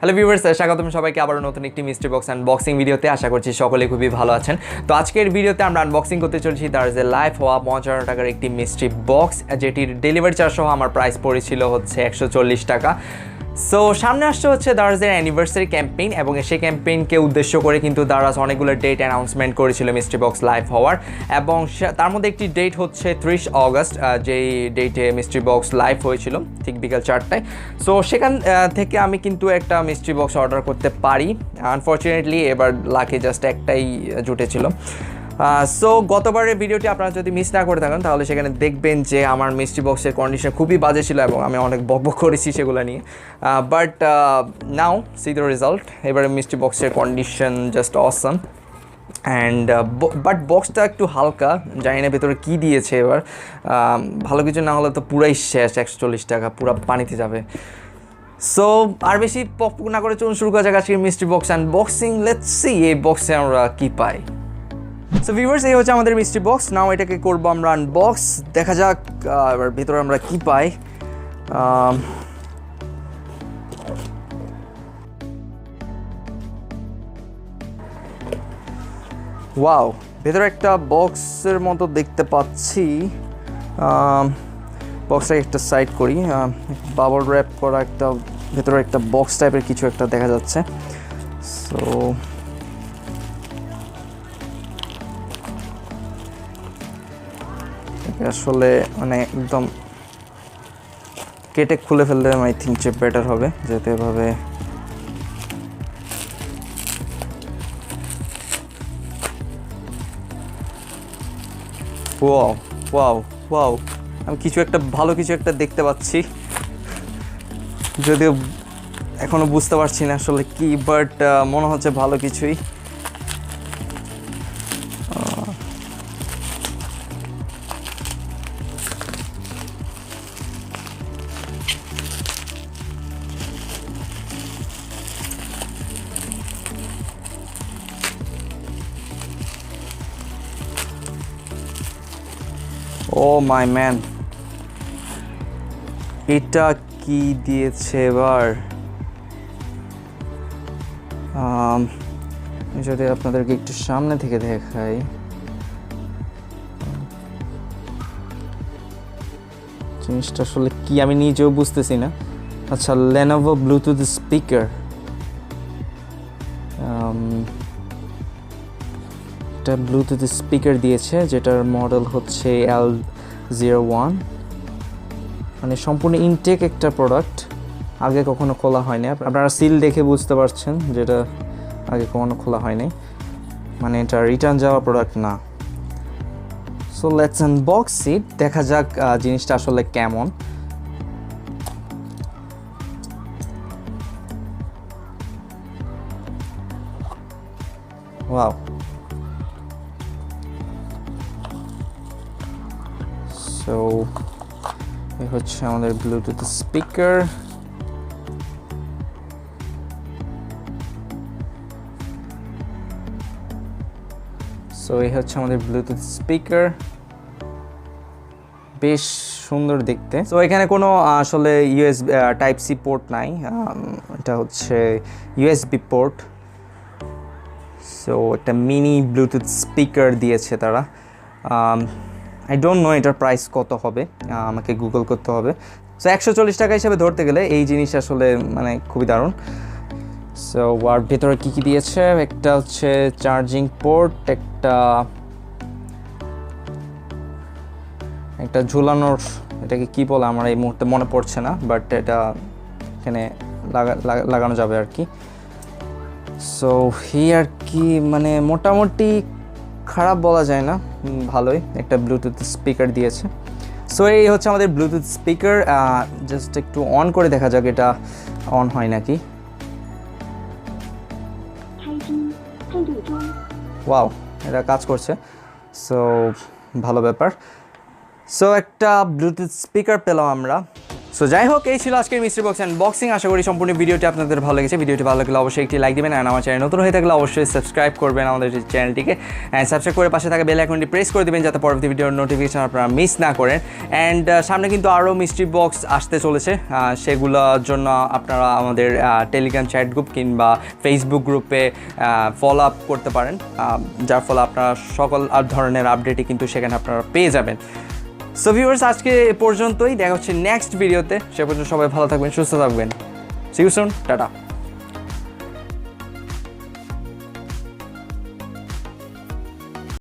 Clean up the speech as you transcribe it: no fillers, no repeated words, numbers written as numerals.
Hello viewers, স্বাগতম সবাইকে আবারও নতুন একটি মিস্ট্রি বক্স আনবক্সিং ভিডিওতে। আশা করছি সকলে খুবই ভালো আছেন। তো আজকের ভিডিওতে আমরা আনবক্সিং করতে চলেছি দারাজের লাইভ হওয়া 55 টাকার একটি মিস্ট্রি বক্স, যেটির ডেলিভারি চার্জ সহ আমার প্রাইস পড়েছিল হচ্ছে 140 টাকা। সো সামনে আসছে হচ্ছে দারাজের অ্যানিভার্সারি ক্যাম্পেইন, এবং সেই ক্যাম্পেইনকে উদ্দেশ্য করে কিন্তু দারাজ অনেকগুলো ডেট অ্যানাউন্সমেন্ট করেছিল মিস্ট্রি বক্স লাইভ হওয়ার, এবং তার মধ্যে একটি ডেট হচ্ছে 30 অগস্ট, যেই ডেটে মিস্ট্রি বক্স লাইভ হয়েছিল ঠিক বিকাল 4টায়। সো সেখান থেকে আমি কিন্তু একটা মিস্ট্রি বক্স অর্ডার করতে পারি। আনফর্চুনেটলি এবার লাকে জাস্ট একটাই জুটেছিল। সো গতবারের ভিডিওটি আপনারা যদি মিস না করে থাকেন তাহলে সেখানে দেখবেন যে আমার মিস্ট্রি বক্সের কন্ডিশন খুবই বাজে ছিল এবং আমি অনেক বকবক করেছি সেগুলো নিয়ে। But now C the result. এবারে মিস্ট্রি বক্সের condition just awesome. And but বক্সটা একটু হালকা, জানি না ভেতরে কী দিয়েছে এবার। ভালো কিছু না হলে তো পুরাই শেষ, 140 টাকা পুরো পানিতে যাবে। সো আর বেশি পক না করে চলুন শুরু করা যাক আজকের mystery box unboxing. Let's see এই বক্সে আমরা কী পাই। সো ভিউয়ার্স, এই হচ্ছে আমাদের মিস্ট্রি বক্স। নাও এটাকে করবো আমরা আনবক্স। দেখা যাক এবার ভেতরে আমরা কী পাই। ওয়াও, ভেতরে একটা বক্সের মতো দেখতে পাচ্ছি। বক্সটাকে একটা সাইড করি। বাবল র্যাপ করা একটা ভেতরে একটা বক্স টাইপের কিছু একটা দেখা যাচ্ছে। সো আসলে মানে একদম কেটে খুলে ফেললে আই থিঙ্ক যে বেটার হবে, যেতে এভাবে। ওয়াও ওয়াও ওয়াও, আমি কিছু একটা ভালো কিছু একটা দেখতে পাচ্ছি, যদিও এখনো বুঝতে পারছি না আসলে কি, বাট মনে হচ্ছে ভালো কিছুই। ও মাই ম্যান, এটা কি দিয়েছে এবার? যদি আপনাদেরকে একটু সামনে থেকে দেখাই, জিনিসটা আসলে কি আমি নিজেও বুঝতেছি না। আচ্ছা, লেনোভো ব্লুটুথ স্পিকার। একটা ব্লুটুথ স্পিকার দিয়েছে যেটার মডেল হচ্ছে L01। মানে সম্পূর্ণ ইনটেক একটা প্রোডাক্ট, আগে কখনো খোলা হয়নি। আপনারা সিল দেখে বুঝতে পারছেন যেটা আগে কখনো খোলা হয়নি, মানে এটা রিটার্ন যাওয়া প্রোডাক্ট না। সো লেটস আনবক্স ইট, দেখা যাক জিনিসটা আসলে কেমন। ওয়াও, সো এই হচ্ছে আমাদের ব্লুটুথ স্পিকার। সো এই হচ্ছে আমাদের ব্লুটুথ স্পিকার, বেশ সুন্দর দেখতে। সো এখানে কোনো আসলে ইউএসবি টাইপ সি পোর্ট নাই, এটা হচ্ছে ইউএসবি পোর্ট। সো একটা মিনি ব্লুটুথ স্পিকার দিয়েছে তারা। আই ডোন্ট নো এটার প্রাইস কত হবে, আমাকে গুগল করতে হবে। সো 140 টাকা হিসাবে ধরতে গেলে এই জিনিস আসলে মানে খুবই দারুণ। সো আর ভেতরে কী কী দিয়েছে, একটা হচ্ছে চার্জিং পোর্ট, একটা ঝুলানোর, এটাকে কি বলে আমার এই মুহূর্তে মনে পড়ছে না, বাট এটা এখানে লাগানো যাবে আর কি। সো এই আর কি, মানে মোটামুটি খারাপ বলা যায় না, ভালোই একটা ব্লুটুথ স্পিকার দিয়েছে। সো এই হচ্ছে আমাদের ব্লুটুথ স্পিকার। জাস্ট একটু অন করে দেখা যাক এটা অন হয় নাকি। ওয়াও, এটা কাজ করছে, সো ভালো ব্যাপার। সো একটা ব্লুটুথ স্পিকার পেলাম আমরা। সো যাই হোক, এই ছিল আজকের মিস্ট্রি বক্স আনবক্সিং। আশা করি সম্পূর্ণ ভিডিওটি আপনাদের ভালো লেগেছে। ভিডিওটি ভালো লাগলে অবশ্যই একটি লাইক দিবেন, অ্যান্ড আমার চ্যানেল নতুন হয়ে থাকলে অবশ্যই সাবস্ক্রাইব করবেন আমাদের চ্যানেলটিকে, অ্যান্ড সাবস্ক্রাইব করে পাশে থাকা বেল আইকনটি প্রেস করে দেবেন যাতে পরবর্তী ভিডিওর নোটিফিকেশন আপনারা মিস না করেন। অ্যান্ড সামনে কিন্তু আরও মিস্ট্রি বক্স আসতে চলেছে, সেগুলোর জন্য আপনারা আমাদের টেলিগ্রাম চ্যাট গ্রুপ কিংবা ফেসবুক গ্রুপে ফলো আপ করতে পারেন, যার ফলে আপনারা সকল ধরনের আপডেটই কিন্তু সেখানে আপনারা পেয়ে যাবেন। সো ভিউয়ার্স, আজকে এ পর্যন্তই, দেখা হচ্ছে নেক্সট ভিডিওতে। সে পর্যন্ত সবাই ভালো থাকবেন, সুস্থ থাকবেন। See you soon, tata.